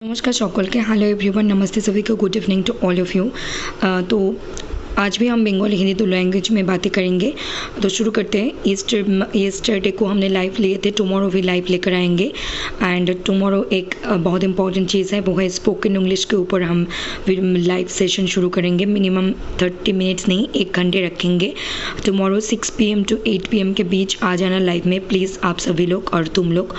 नमस्कार সকলকে, hello everyone, नमस्ते सभी को, good evening to all of you. तो आज भी हम बंगाली हिंदी दो लैंग्वेज में बातें करेंगे। तो शुरू करते हैं। ईस्टरडे को हमने लाइव लिए थे, टुमारो भी लाइव लेकर आएंगे। एंड टुमारो एक बहुत इंपॉर्टेंट चीज़ है, वो है स्पोकन इंग्लिश के ऊपर हम लाइव सेशन शुरू करेंगे। मिनिमम 30 मिनट्स नहीं, 1 घंटे रखेंगे। टुमारो 6 PM to 8 PM के बीच आ जाना लाइव में प्लीज़, आप सभी लोग और तुम लोग।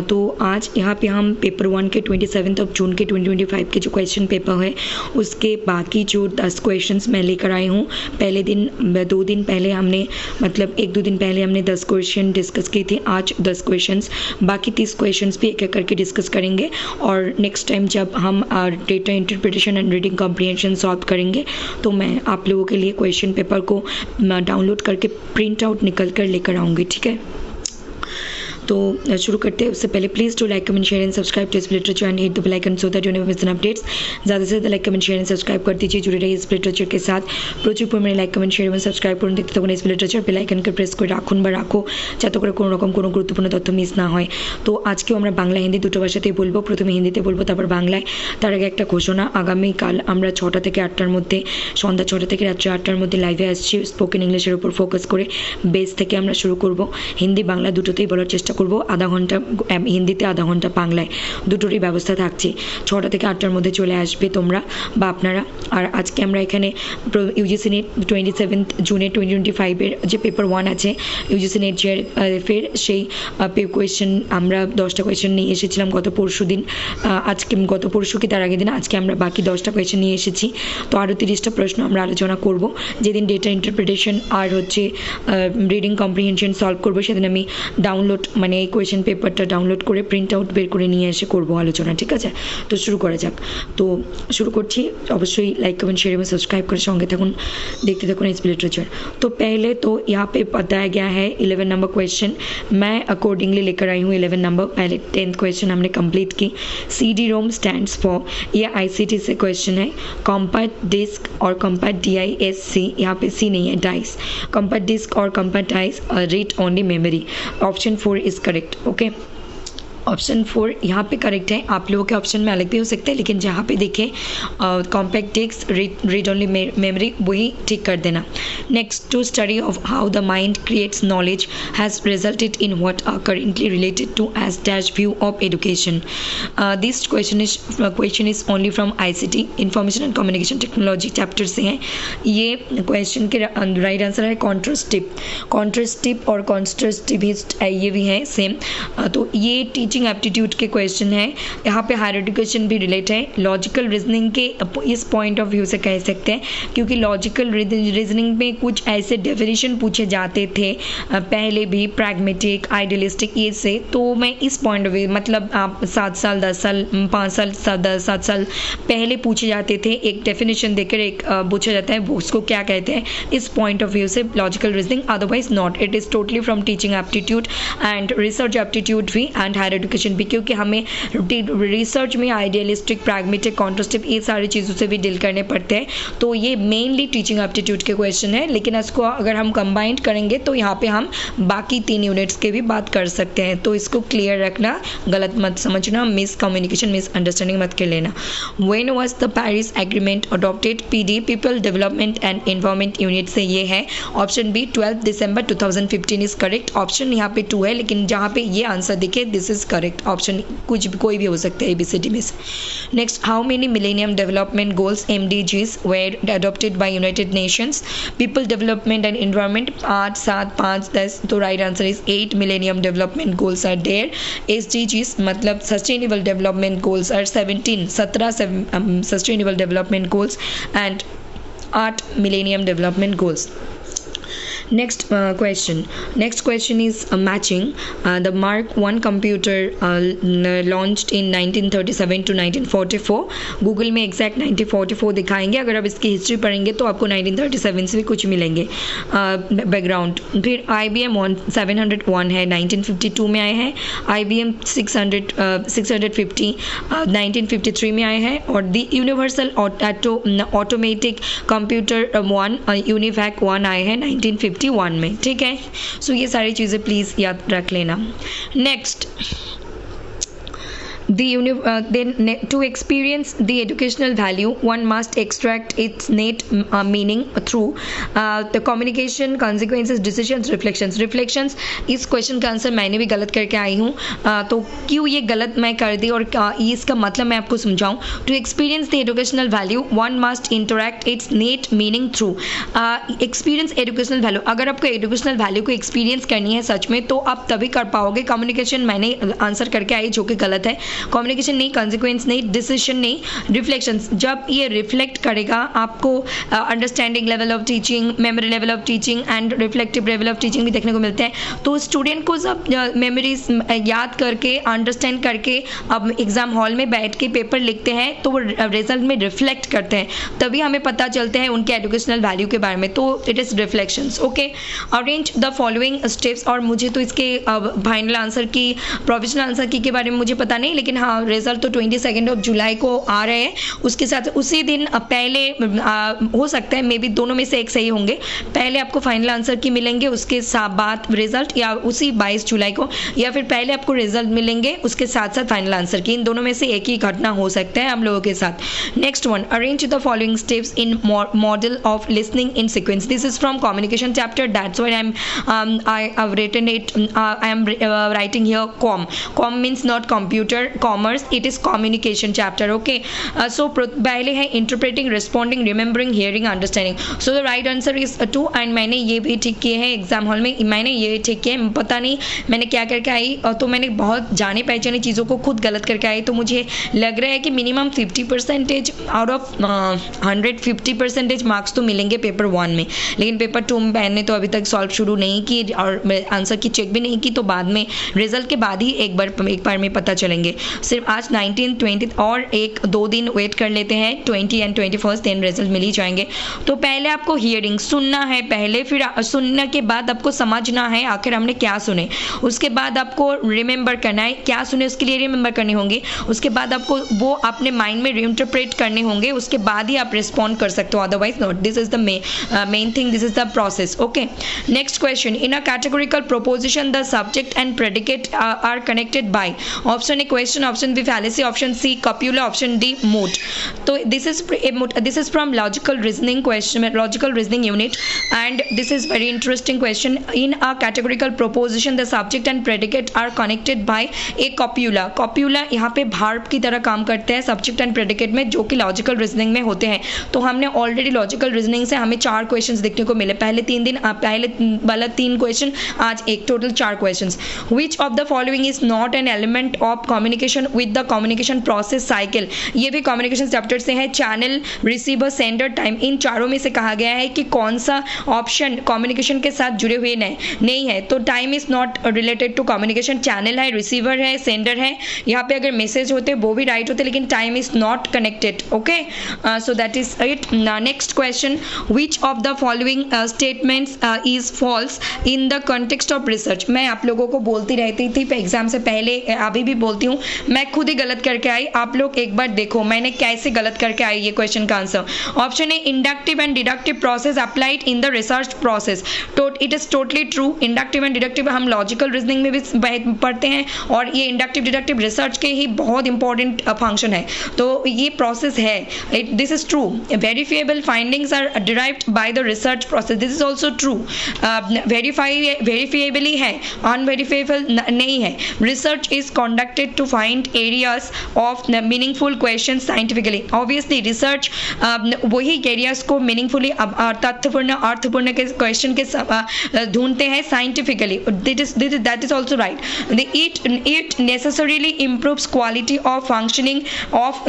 तो आज यहाँ पे हम पेपर 1 के 27 जून के 2025 के जो क्वेश्चन पेपर है उसके बाकी जो 10 क्वेश्चंस मैं लेकर आई हूँ। पहले दिन 2 दिन पहले हमने, मतलब 1-2 दिन पहले हमने 10 क्वेश्चन डिस्कस किए थे। आज 10 क्वेश्चंस, बाकी 30 क्वेश्चंस भी एक एक करके डिस्कस करेंगे। और नेक्स्ट टाइम जब हम data interpretation and reading comprehension solve करेंगे तो मैं आप लोगों के लिए क्वेश्चन पेपर को डाउनलोड करके प्रिंट आउट निकल कर लेकर आऊँगी, ठीक है। तो शुरू करते हैं। उससे पहले please to like, comment, share and subscribe to इस literature and hit the bell icon so that you never miss an updates. ज़्यादा से ज़्यादा like, comment, share and subscribe कर दीजिए, जुड़े रहिए इस लिटरेचर के साथ। প্রচুর পরিমাণে লাইক, কমেন্ট, শেয়ার এবং সাবস্ক্রাইব করুন। দেখতে থাকুন এই লিটারেচার, বেল আইকনকে প্রেস করে রাখুন বা রাখো, যাতে করে কোনো রকম কোনো গুরুত্বপূর্ণ তথ্য মিস না হয়। তো আজকেও আমরা বাংলা হিন্দি দুটো ভাষাতেই বলবো। প্রথমে হিন্দিতে বলবো, তারপর বাংলায়। তার আগে একটা ঘোষণা, আগামীকাল আমরা 6টা থেকে 8টার মধ্যে, সন্ধ্যা 6টা থেকে রাত্রি 8টার মধ্যে লাইভে আসছি। স্পোকেন ইংলিশের উপর ফোকাস করে বেস থেকে আমরা শুরু করব। হিন্দি বাংলা দুটোতেই বলার চেষ্টা করব। আধা ঘন্টা হিন্দিতে, আধা ঘন্টা বাংলায়, দুটোরই ব্যবস্থা থাকছে। 6টা থেকে 8টার মধ্যে চলে আসবে তোমরা বা আপনারা। আর আজকে আমরা এখানে ইউজিসি নেট 27 জুনে 2025-এর যে পেপার 1 আছে ইউজিসি নেট ফের সেই কোয়েশ্চেন আমরা 10টা কোয়েশ্চেন নিয়ে এসেছিলাম গত পরশু দিন। গত পরশু কি তার আগের দিন আজকে আমরা বাকি 10টা কোয়েশ্চেন নিয়ে এসেছি। তো আরও 30টা প্রশ্ন আমরা আলোচনা করব। যেদিন ডেটা ইন্টারপ্রিটেশন আর হচ্ছে রিডিং কম্প্রিহেনশন সলভ করবো সেদিন আমি ডাউনলোড, মানে এই কোয়েশ্চেন পেপারটা ডাউনলোড করে প্রিন্ট আউট বের করে নিয়ে এসে করবো আলোচনা, ঠিক আছে। তো শুরু করা যাক। তো শুরু করছি। অবশ্যই लाइक, कमेंट, शेयर एवं सब्सक्राइब कर संगे थकुन, देखते थकुन इस लिटरेचर। तो पहले तो यहाँ पे बताया गया है 11 नंबर क्वेश्चन। मैं अकॉर्डिंगली लेकर आई हूँ 11 नंबर। पहले 10th क्वेश्चन हमने कंप्लीट की। CD-ROM स्टैंड्स फॉर, ये ICT से क्वेश्चन है। कॉम्पैक्ट डिस्क और कॉम्पैक्ट DISC, यहाँ पे C नहीं है, डाइस। कॉम्पैक्ट डिस्क और compact dice read only memory. Option 4 is correct, okay. Option 4 यहाँ पे करेक्ट है। आप लोगों के ऑप्शन में अलग भी हो सकते हैं, लेकिन जहाँ पे देखें compact disc read only memory, वही ठीक कर देना। Next, to study of how the mind creates knowledge has resulted in what are currently related to as dash view of education. This question is only from ICT, information and communication technology chapter से है। ये question के right answer है कॉन्ट्रास्टिव। कॉन्ट्रास्टिव और कॉन्ट्रास्टिव ये भी है same. तो ये टीचिंग एप्टीट्यूड के क्वेश्चन है। यहाँ पे हायर एजुकेशन भी रिलेट है। लॉजिकल रीजनिंग के इस पॉइंट ऑफ व्यू से कह सकते हैं, क्योंकि लॉजिकल रीजनिंग में कुछ ऐसे डेफिनेशन पूछे जाते थे पहले भी, प्रैग्मेटिक, आइडियलिस्टिक, ये से। तो मैं इस पॉइंट ऑफ व्यू, मतलब आप 7 साल 10 साल 5 साल 7 साल पहले पूछे जाते थे, एक डेफिनेशन देकर एक पूछा जाता है, वो उसको क्या कहते हैं, इस पॉइंट ऑफ व्यू से logical reasoning. Otherwise not, it is totally from teaching aptitude and research aptitude भी एंड हायर एजुकेशन भी, क्योंकि हमें रिसर्च में आइडियलिस्टिक, प्रैग्मेटिक, कॉन्ट्रास्टिव, ये सारी चीज़ों से भी डील करने पड़ते हैं। तो ये मेनली टीचिंग एप्टीट्यूड के क्वेश्चन है, लेकिन इसको अगर हम कंबाइंड करेंगे तो यहाँ पे हम बाकी 3 यूनिट्स के भी बात कर सकते हैं। तो इसको क्लियर रखना, गलत मत समझना, मिस कम्युनिकेशन, मिस अंडरस्टैंडिंग मत कर लेना। When was the Paris agreement adopted? PD, people development and environment unit से ये है। Option B 12 December 2015 is correct. Option यहाँ पे 2 है, लेकिन जहाँ पे ये आंसर दिखे दिस इज करेक्ट। ऑप्शन कुछ भी, कोई भी हो सकता है ABCD में से। Next, how many millennium development goals MDGs were adopted by United Nations? People development and environment 8, 7, 5, 10। तो right answer is 8 millennium development goals are there. SDGs मतलब sustainable development goals are 17 sustainable development goals and 8 millennium development goals. Next question is matching. The Mark 1 computer launched in 1937 to 1944. Google में exact 1944 दिखाएंगे। अगर आप इसकी history पढ़ेंगे तो आपको 1937 से भी कुछ मिलेंगे बैकग्राउंड। फिर IBM 701 है, 1952 में आए हैं। IBM 650 1953 में आए हैं। और the universal automatic computer 1 UNIVAC 1 आए हैं 1950 51 में, ठीक है। सो ये सारी चीज़ें प्लीज़ याद रख लेना। Next, then to experience the educational value, one must extract its net meaning through the communication, consequences, decisions, reflections. इस क्वेश्चन का आंसर मैंने भी गलत करके आई हूँ, तो क्यों ये गलत मैं कर दी और इसका मतलब मैं आपको समझाऊँ. To experience the educational value one must interact its net meaning through. Experience educational value, अगर आपको एजुकेशनल वैल्यू को एक्सपीरियंस करनी है सच में तो आप तभी कर पाओगे. कम्युनिकेशन मैंने आंसर करके आई जो कि गलत है. कम्युनिकेशन नहीं, कॉन्सिक्वेंस नहीं, डिसीजन नहीं, रिफ्लेक्शंस. जब ये रिफ्लेक्ट करेगा आपको understanding level of teaching, memory level of teaching and reflective level of teaching भी देखने को मिलते हैं. तो स्टूडेंट को सब मेमोरीज याद करके, अंडरस्टैंड करके अब एग्जाम हॉल में बैठ के पेपर लिखते हैं तो वो रिजल्ट में रिफ्लेक्ट करते हैं, तभी हमें पता चलते हैं उनके एजुकेशनल वैल्यू के बारे में. तो it is reflections. Okay, arrange the following steps. और मुझे तो इसके फाइनल आंसर की, प्रोविजनल आंसर की के बारे में मुझे पता नहीं, लेकिन हाँ रिजल्ट तो 22 जुलाई को आ रहे हैं. उसके साथ उसी दिन पहले हो सकता है मे बी दोनों में से एक सही होंगे. पहले आपको फाइनल आंसर की मिलेंगे, उसके बाद रिजल्ट, या उसी 22 जुलाई को, या फिर पहले आपको रिजल्ट मिलेंगे उसके साथ साथ फाइनल आंसर की. इन दोनों में से एक ही घटना हो सकता है हम लोगों के साथ. Next one, arrange the following steps in model of listening in sequence. This is from communication chapter, that's why I have written it. I am writing here com means not computer, commerce, it is communication chapter. Okay, so पहले है interpreting, responding, remembering, hearing, understanding. So the right answer is 2 and मैंने ये भी ठीक किए हैं exam hall में. मैंने ये ठीक किए, पता नहीं मैंने क्या करके आई, तो मैंने बहुत जाने पहचाने चीज़ों को खुद गलत करके आई. तो मुझे लग रहा है कि मिनिमम 50% आउट ऑफ 150% मार्क्स तो मिलेंगे पेपर 1 में. लेकिन पेपर 2 में मैंने तो अभी तक सॉल्व शुरू नहीं की और आंसर की चेक भी नहीं की, तो बाद में रिजल्ट के बाद ही एक बार में पता चलेंगे. सिर्फ आज 19, 20 और 1-2 दिन वेट कर लेते हैं, 20 and 21 दिन रिजल्ट मिल ही जाएंगे. तो पहले आपको हियरिंग सुनना है पहले, फिर सुनने के बाद आपको समझना है आखिर हमने क्या सुने. उसके बाद आपको रिमेंबर करना है, क्या सुने उसके लिए रिमेंबर करने होंगे. उसके बाद आपको वो अपने माइंड में रीइंटरप्रेट करने होंगे, उसके बाद ही आप रिस्पॉन्ड कर सकते हो, otherwise not. This is the main thing, this is the process. Okay, next question. In a categorical proposition, the subject and predicate are connected by. Option A question, option B fallacy, option C copula, option D mood. So this is from logical reasoning question, logical reasoning unit, and this is very interesting question. In a categorical proposition, the subject and predicate are connected by a copula. Copula यहाँ पे verb की तरह काम करते हैं subject and predicate में, जो कि logical reasoning में होते हैं. तो हमने already logical reasoning से हमें 4 questions देखने को मिले. पहले 3 दिन पहले वाला 3 क्वेश्चन, आज एक, total 4 questions. Which of the following is not an element of communication with the communication process cycle. ये भी कम्युनिकेशन चैप्टर से है. चैनल, रिसीवर, सेंडर, टाइम, इन चारों में से कहा गया है कि कौन सा ऑप्शन कम्युनिकेशन के साथ जुड़े हुए नहीं है. तो time is not related to communication. Channel है, रिसीवर है, सेंडर है. यहाँ पे अगर मैसेज होते वो भी राइट होते, लेकिन time is not connected. Okay, so that is it. Next question, which of the following statements is falls in the context of research. मैं आप लोगों को बोलती रहती थी एग्जाम से पहले, अभी भी बोलती हूँ, मैं खुद ही गलत करके आई. आप लोग एक बार देखो मैंने कैसे गलत करके आई ये क्वेश्चन का answer. Option A, inductive and deductive process applied in the research process. It is totally true. Inductive and deductive हम लॉजिकल रीजनिंग में भी पढ़ते हैं, और ये इंडक्टिव डिडक्टिव रिसर्च के ही बहुत इंपॉर्टेंट फंक्शन है. तो ये प्रोसेस है, this is true. Verifiable findings are derived by the research process. This is also true. Verifiably है, अनवेरीफाइबल नहीं है. Research is conducted to find areas of meaningful question scientifically. Obviously research वही areas को meaningfully तथ्यपूर्ण अर्थपूर्ण के question के ढूंढते हैं scientifically. That is also right. It necessarily improves quality of functioning of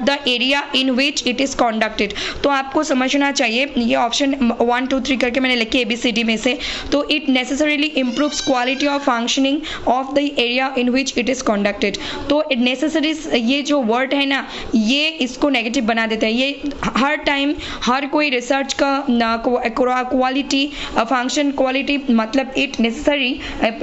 the area in which it is conducted. तो आपको समझना चाहिए, ये ऑप्शन 1, 2, 3 करके मैंने लिखे ABCD में से. तो it necessarily improves quality of functioning of the area in which it is conducted. तो नेसेसरी ये जो वर्ड है ना, ये इसको नेगेटिव बना देता है. ये हर टाइम हर कोई रिसर्च का क्वालिटी फंक्शन क्वालिटी मतलब it necessary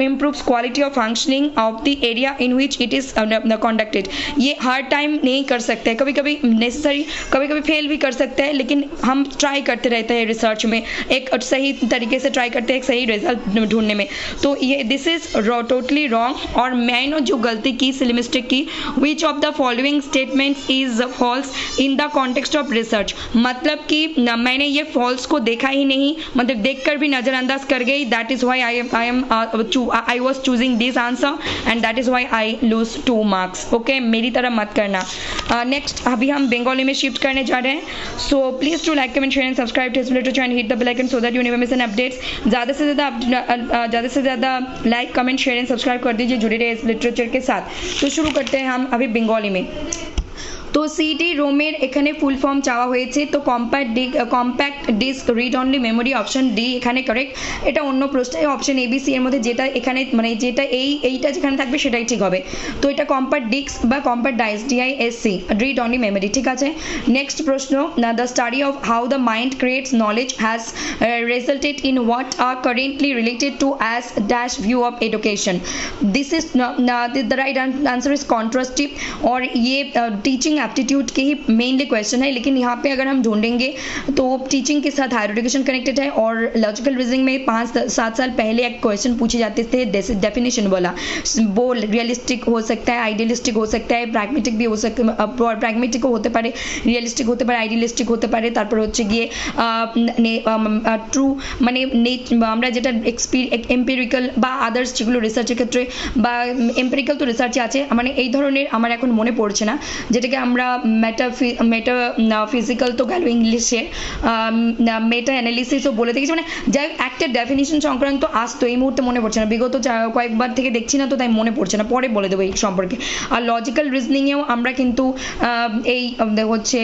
improves quality of functioning of the area in which it is conducted. ये हर टाइम नहीं कर सकते, कभी कभी नेसेसरी, कभी कभी फेल भी कर सकते हैं, लेकिन हम ट्राई करते रहते हैं रिसर्च में, एक सही तरीके से ट्राई करते हैं एक सही रिजल्ट ढूंढने में. तो ये दिस इज टोटली रॉन्ग. और मैंने जो गलती की मिस्टेक की. Which of the following statements is false in the context of research? मतलब कि मैंने ये false को देखा ही नहीं, मतलब देखकर भी नज़रअंदाज कर गई. That is why I was choosing this answer and that is why I lose 2 marks. Okay, मेरी तरह मत करना. Next अभी हम बंगाली में शिफ्ट करने जा रहे हैं. So please do like, comment, share and subscribe to History Literature and hit the bell icon so that you never miss an updates. ज़्यादा से ज़्यादा like, comment, share and subscribe कर दीजिए जुड़े रहे इस लिटरेचर के साथ. तो शुरू करते हैं हम अभी बंगाली में. तो সিডি রোমের এখানে ফুল ফর্ম চাওয়া হয়েছে. তো compact disc read only memory, option D এখানে কারেক্ট. এটা অন্য প্রশ্নে অপশন এবিসি এর মধ্যে যেটা এখানে মানে যেটা এইটা যেখানে থাকবে সেটাই ঠিক হবে. তো এটা কম্প্যাক্ট ডিস্ক বা compact dice, D I S C, read only memory. ঠিক আছে. নেক্সট প্রশ্ন, the study of how the mind creates knowledge has resulted in what are currently related to as dash view of education. This is the right answer is contrastive. और ये teaching aptitude के ही mainly question है, लेकिन यहाँ पे अगर हम ढूंढेंगे तो टीचिंग के साथ हायर एजुकेशन कनेक्टेड है. और लॉजिकल रीजनिंग में 5-7 साल पहले एक क्वेश्चन पूछे जाते थे डेफिनेशन वाला. वो रियलिस्टिक हो सकता है, आइडियलिस्टिक हो सकता है, प्रैग्मेटिक भी हो सकता है. प्रैग्मेटिक होते पारे, रियलिस्टिक होते पारे, आइडियलिस्टिक होते पारे. তারপর হচ্ছে গিয়ে ট্রু মানে আমরা যেটা এম্পিরিক্যাল বা আদার্স যেগুলো রিসার্চের ক্ষেত্রে বা এম্পিরিক্যাল তো রিসার্চে আছে, মানে এই ধরনের আমার এখন মনে পড়ছে না, যেটাকে আমরা মেটাফিজিক্যাল তো গেল ইংলিশে, মেটা অ্যানালিসিসও বলে দেখেছি. মানে যাই একটা ডেফিনিশন সংক্রান্ত আসতো, এই মুহূর্তে মনে পড়ছে না, বিগত কয়েকবার থেকে দেখছি না তো তাই মনে পড়ছে না, পরে বলে দেবো এই সম্পর্কে. আর লজিক্যাল রিজনিংয়েও আমরা কিন্তু এই হচ্ছে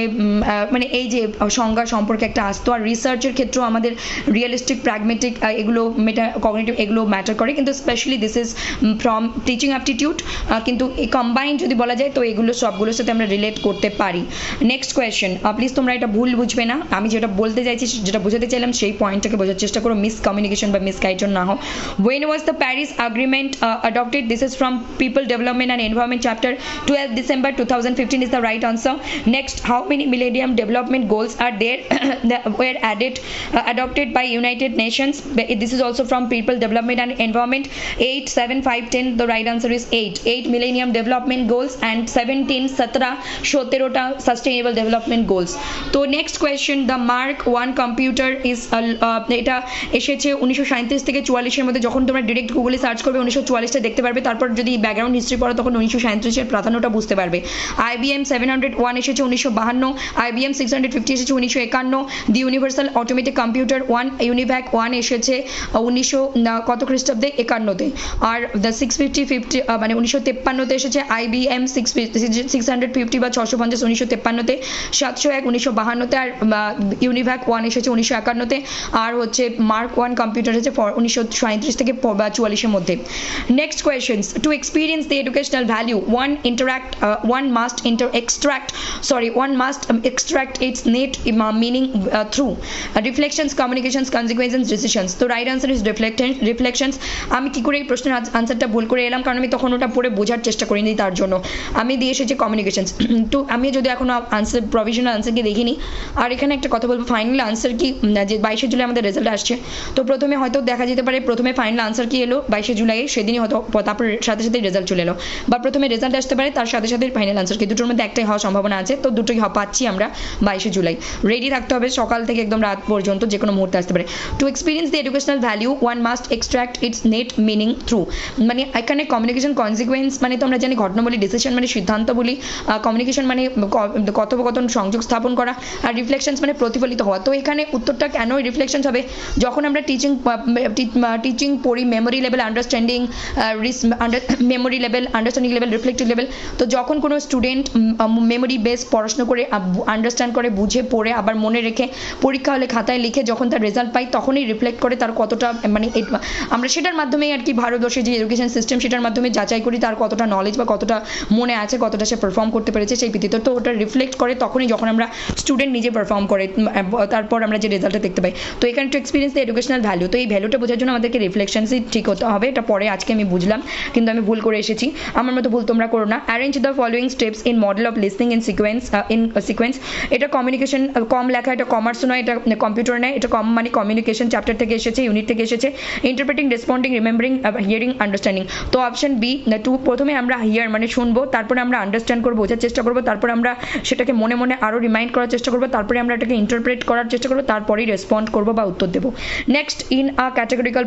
মানে এই যে সংজ্ঞা সম্পর্কে একটা আসতো. আর রিসার্চের ক্ষেত্রেও আমাদের রিয়েলিস্টিক, প্র্যাগমেটিক এগুলো মেটা কগনিটিভ এগুলো ম্যাটার করে, কিন্তু specially this is from teaching aptitude. কিন্তু এই কম্বাইন্ড যদি বলা যায় তো এগুলো সবগুলোর সাথে আমরা রিলেট করতে পারি. নেক্সট কোয়েশ্চেন, প্লিজ তোমরা এটা ভুল বুঝবে না, আমি যেটা বলতে চাইছি যেটা বোঝাতে চাইলাম সেই পয়েন্টটাকে বোঝার চেষ্টা করো, মিস কমিউনিকেশন বা মিস গাইড না হও. When was the Paris Agreement adopted? This is from People Development and Environment chapter. 12 December 2015 is the right answer. Next, how many Millennium Development Goals are there that were adopted by United Nations? This is also from People Development and Environment. 8, 7, 5, 10. The right answer is 8 Millennium Development Goals and 17টা sustainable development goals. তো next question, the mark 1 computer is এটা এসেছে 1937 থেকে 44-এর মধ্যে. যখন তোমরা direct গুগলে search করবে 1944টা দেখতে পারবে, তারপর যদি ব্যাকগ্রাউন্ড হিস্ট্রি পড়ো তখন 1937-এর প্রাধান্যটা বুঝতে পারবে. IBM 701 এসেছে 1952, IBM 650 এসেছে 1951, দি ইউনিভার্সাল অটোমেটিক কম্পিউটার 1 ইউনিভ্যাক 1 এসেছে 1900 কত খ্রিস্টাব্দে 51-তে. আর দ্য 650 মানে 1953-তে এসেছে IBM 650 বা 650 1953-তে, 701 1952-তে, আর ইউনিভ্যাক 1 এসেছে 1951-তে, আর হচ্ছে মার্ক 1 কম্পিউটার এসেছে 1937 থেকে 44-এর মধ্যে. Next questions, to experience the educational value one must extract its net meaning through reflections, communications, consequences, decisions. তো রাইট আনসার ইজ রিফ্লেকশনস. আমি কি করে এই প্রশ্নের আনসারটা ভুল করে এলাম, কারণ আমি তখন ওটা পড়ে বোঝার চেষ্টা করিনি, তার জন্য আমি দিয়ে এসেছি কমিউনিকেশনস. তো আমি যদি এখন আনসার প্রভিশনাল আনসারকে দেখিনি. আর এখানে একটা কথা বলবো, ফাইনাল আনসার কি যে 22শে জুলাই আমাদের রেজাল্ট আসছে, তো প্রথমে হয়তো দেখা যেতে পারে প্রথমে ফাইনাল আনসার কি এলো 22শে জুলাই, সেদিনই হয়তো তারপর সাথে সাথে রেজাল্ট চলে এলো, বা প্রথমে রেজাল্ট আসতে পারে তার সাথে সাথে ফাইনাল আনসার কি, দুটোর মধ্যে একটাই হওয়ার সম্ভাবনা আছে. তো দুটোই পাচ্ছি আমরা 22শে জুলাই. রেডি থাকতে হবে সকাল থেকে একদম রাত পর্যন্ত, যে কোনো মুহূর্তে আসতে পারে. To experience the educational value one must extract it's net meaning through, মানে এখানে কমিউনিকেশন কনসিকুয়েন্স মানে তো আমরা জানি ঘটনা বলি, ডিসিশন মানে সিদ্ধান্ত বলি, কমিউনিকেশন মানে কথোপকথন সংযোগ স্থাপন করা, আর রিফ্লেকশনস মানে প্রতিফলিত হওয়া. তো এখানে উত্তরটা কেন রিফ্লেকশনস হবে, যখন আমরা টিচিং পড়ি memory level, understanding memory level, understanding level, reflective level. তো যখন কোনো স্টুডেন্ট মেমোরি বেস পড়াশোনা করে আন্ডারস্ট্যান্ড করে বুঝে পড়ে আবার মনে রেখে পরীক্ষা হলে খাতায় লিখে যখন তার রেজাল্ট পাই তখনই রিফ্লেক্ট করে তার কতটা মানে আমরা সেটার মাধ্যমে আর কি ভারতবর্ষের যে এডুকেশন সিস্টেম সেটার মাধ্যমে যাচাই করি তার কতটা নলেজ বা কতটা মনে আছে, কতটা সে পারফর্ম করতে পেরেছে, সেই ভিত্তিতে, তো ওটা রিফ্লেক্ট করে তখনই যখন আমরা স্টুডেন্ট নিজে পারফর্ম করে, তারপর আমরা যে রেজাল্টটা দেখতে পাই। তো এখানে to experience the educational value, তো এই ভ্যালুটা বোঝার জন্য আমাদেরকে রিফ্লেকশনসই ঠিক হতে হবে। এটা পরে আজকে আমি বুঝলাম, কিন্তু আমি ভুল করে এসেছি, আমার মতো ভুল তোমরা করো না। Arrange the following steps in model of listening in sequence. এটা কমিউনিকেশন, কম লেখা, এটা কমার্স নয়, এটা কম্পিউটার নয়, এটা কম মানে কমিউনিকেশন চ্যাপ্টার থেকে এসেছে, ইউনিট থেকে এসেছে। Interpreting, responding, remembering, hearing, understanding. তো অপশন বি 2, প্রথমে আমরা হিয়ার মানে শুনবো, তারপরে আমরা আন্ডারস্ট্যান্ড করবো, বোঝার চেষ্টা করবো, তারপরে আমরা সেটাকে মনে মনে আরও রিমাইন্ড করার চেষ্টা করবো, তারপরে আমরা এটাকে ইন্টারপ্রেট করার চেষ্টা করবো, তারপরেই রেসপন্ড করবো বা উত্তর দেবো। Next, in a categorical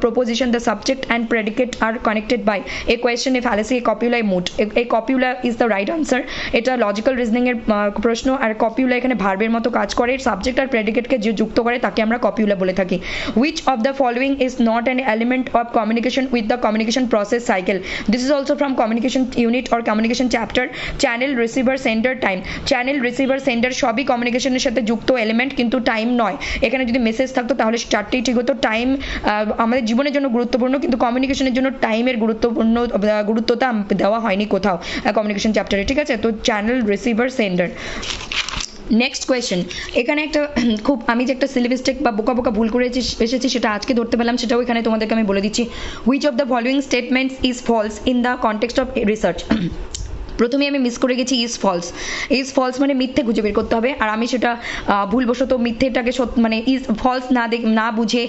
proposition the subject and predicate are connected by a question, a fallacy, a copula, a mood. A copula is the right answer. এটা লজিক্যাল রিজনিং এর প্রশ্ন, আর কপিউলা এখানে ভার্বের মতো কাজ করে, সাবজেক্ট আর প্রেডিকেটকে যে যুক্ত করে তাকে আমরা কপিউলা বলে থাকি। which of the following is not an element of communication with the communication process cycle? This is also from communication unit or communication chapter. channel, receiver, sender, time. channel, receiver, sender সবই কমিউনিকেশনের সাথে যুক্ত element, কিন্তু time নয়। এখানে যদি message থাকতো তাহলে চারটেই ঠিক হতো। টাইম আমাদের জীবনের জন্য গুরুত্বপূর্ণ, কিন্তু কমিউনিকেশনের জন্য টাইমের গুরুত্বটা দেওয়া হয়নি কোথাও কমিউনিকেশন চ্যাপ্টারে, ঠিক আছে? তো channel, receiver, sender. Next question, এখানে একটা খুব আমি যে একটা সিলিভিস্টিক বা বোকা বোকা ভুল করে এসেছি সেটা আজকে ধরতে পেলাম, সেটাও এখানে তোমাদেরকে আমি বলে দিচ্ছি। Which of the following statements is false in the context of research? প্রথমে আমি মিস করে গেছি ইজ ফলস। ইজ ফলস মানে মিথ্যে খুঁজে বের করতে হবে, আর আমি সেটা ভুলবশত মিথ্যেটাকে মানে ইজ ফলস না বুঝে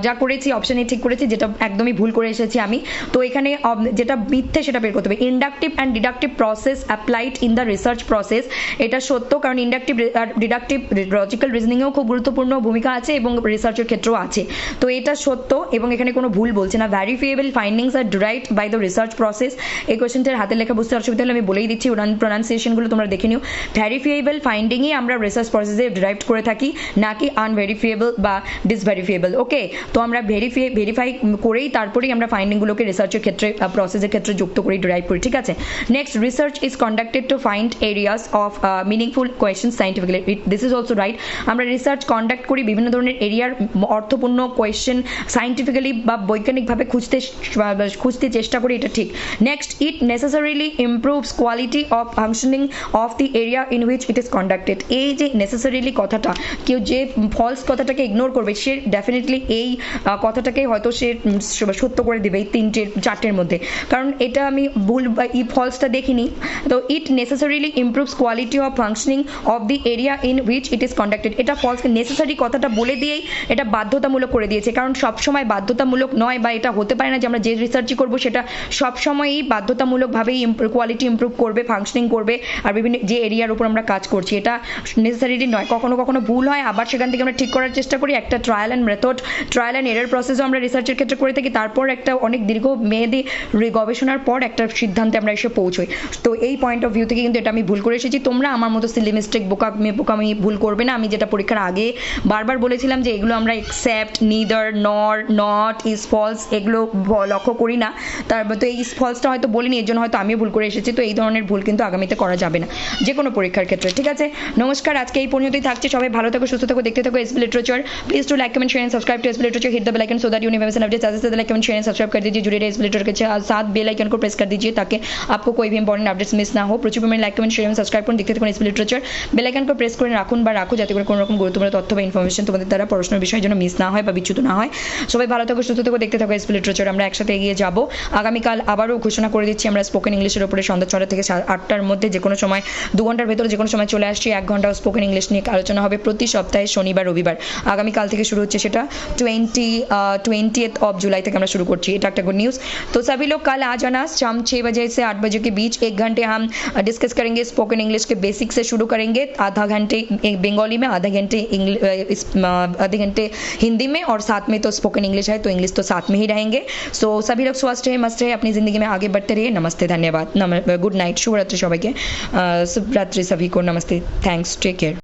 যা করেছি অপশানে ঠিক করেছি, যেটা একদমই ভুল করে এসেছি আমি। তো এখানে যেটা মিথ্যে সেটা বের করতে হবে। Inductive and deductive process applied in the research process, এটা সত্য, কারণ ইন্ডাকটিভ আর ডিডাকটিভ লজিক্যাল রিজনিংয়েও খুব গুরুত্বপূর্ণ ভূমিকা আছে এবং রিসার্চের ক্ষেত্রেও আছে, তো এটা সত্য এবং এখানে কোনো ভুল বলছে না। Verifiable findings are derived by the research process, এই কোয়েশ্চেনটার হাতে লেখা বুঝতে অসুবিধা হলে আমি বলেই দিচ্ছি, প্রোনাউন্সিয়েশনগুলো তোমরা দেখে নিও। ভ্যারিফিয়েবল ফাইন্ডিংই আমরা রিসার্চ প্রসেসে ডিরাইভ করে থাকি, নাকি আনভেরিফিয়েবল বা ডিসভেরিফিয়েবল। ওকে, তো আমরা ভেরিফাই করেই তারপরেই আমরা ফাইন্ডিংগুলোকে রিসার্চের ক্ষেত্রে প্রসেসের ক্ষেত্রে যুক্ত করেই ডিরাইভ করি, ঠিক আছে? Next, research is conducted to find areas of meaningful question scientifically. This is also right, আমরা রিসার্চ কন্ডাক্ট করি বিভিন্ন ধরনের এরিয়ার অর্থপূর্ণ কোয়েশ্চেন সাইন্টিফিক্যালি বা বৈজ্ঞানিকভাবে খুঁজতে চেষ্টা করি, এটা ঠিক। Next, it necessarily improves quality of functioning of the area in which it is conducted. এই যে নেসেসারিলি কথাটা, কেউ যে ফলস কথাটাকে ইগনোর করবে সে ডেফিনেটলি এই কথাটাকে হয়তো সে সত্য করে দেবে এই চারটের মধ্যে, কারণ এটা আমি ভুল বা এই ফলসটা দেখিনি। তো it necessarily improves quality of functioning of the area in which it is conducted, এটা ফলস। নেসেসারি কথাটা বলে দিয়েই এটা বাধ্যতামূলক করে দিয়েছে, কারণ সবসময় বাধ্যতামূলক নয় বা এটা হতে পারে না যে আমরা যে রিসার্চই করবো সেটা সবসময়ই বাধ্যতামূলকভাবেই কোয়ালিটি ইমপ্রুভ করবে, ফাংশনিং করবে, আর বিভিন্ন যে এরিয়ার উপর আমরা কাজ করছি এটা নেসেসারিলি নয়। কখনো কখনো ভুল হয়, আবার সেখান থেকে আমরা ঠিক করার চেষ্টা করি। একটা ট্রায়াল অ্যান্ড এরর প্রসেসও আমরা রিসার্চের ক্ষেত্রে করে থাকি, তারপর একটা অনেক দীর্ঘ মেয়াদী গবেষণার পর একটা সিদ্ধান্তে আমরা এসে পৌঁছই। তো এই পয়েন্ট অফ ভিউ থেকে কিন্তু এটা আমি ভুল করে এসেছি। তোমরা আমার মতো সিলি মিস্টেক বোকামি ভুল করবে না। আমি যেটা পরীক্ষার আগে বারবার বলেছিলাম যে এগুলো আমরা এক্সেপ্ট, নিদার, নর, নট, ইজ ফলস এগুলো লক্ষ্য করি না, তো এই ইজ ফলসটা হয়তো বলিনি, এর জন্য হয়তো আমিও ভুল করে এসেছি। তো এই ধরনের ভুল কিন্তু আগামীতে করা যাবে না যে কোনো পরীক্ষার ক্ষেত্রে, ঠিক আছে? নমস্কার, আজকে এই পর্যন্তই থাকছে। সবাই ভালো থাকো, সুস্থ থাকো, দেখতে থাকো SB literature. Please to like, comment, share and subscribe to SB literature. Hit the bell icon so that you never miss an update. ज़्यादा से ज़्यादा like, comment, share and subscribe कर दीजिए। जुड़े रहिए एसबी लिटरेचर के साथ, बेल आइकन को प्रेस कर दीजिए ताकि आपको कोई भी इंपॉर्टेंट अपडेट्स मिस ना हो। प्रचुर परिमाणे like, comment, share and subscribe করুন, দেখতে থাকুন এসবি লিটারেচার। বেল আইকন করে প্রেস করে রাখো যাতে করে কোনো রকম গুরুত্বপূর্ণ তথ্য বা ইনফরমেশন তোমাদের দ্বারা পড়াশোনার বিষয়ের জন্য মিস না হয় বা বিচ্যুত না হয়। সবাই ভালো থাকো, সুস্থ থাকো, দেখতে থাকো এসবি লিটারেচার। আমরা একসাথে এগিয়ে যাব। আগামীকাল আবারও ঘোষণা করে দিচ্ছি আমরা স্পোকেন ইংলিশের উপরে সন্ধ্যা 6টা থেকে 8টার মধ্যে যে কোনো সময় 2 ঘন্টার ভেতরে যে কোনো সময় চলে আসছি। 1 ঘন্টা স্পোকেন ইংলিশ নিয়ে আলোচনা হবে প্রতি সপ্তাহে শনিবার রবিবার। আগামীকাল থেকে শুরু হচ্ছে সেটা 20th of जुलाई থেকে আমরা শুরু করছি। এটা একটা गुड न्यूज़। तो सभी लोग कल आ जाना शाम 6 बजे से 8 बजे के बीच। 1 घंटे हम डिस्कस करेंगे स्पोकन इंग्लिश के बेसिक से शुरू करेंगे। आधा घंटे बंगाली में, आधा घंटे हिंदी में, और साथ में तो स्पोकन इंग्लिश है तो इंग्लिश तो साथ में ही रहेंगे। सो सभी लोग स्वस्थ रहे, मस्त रहे, अपनी ज़िंदगी में आगे बढ़ते रहिए। नमस्ते, धन्यवाद, गुड नाइट, शुभ रात्रि सबाइके, शुभ रात्रि सभी को, नमस्ते, थैंक्स, टेक केयर।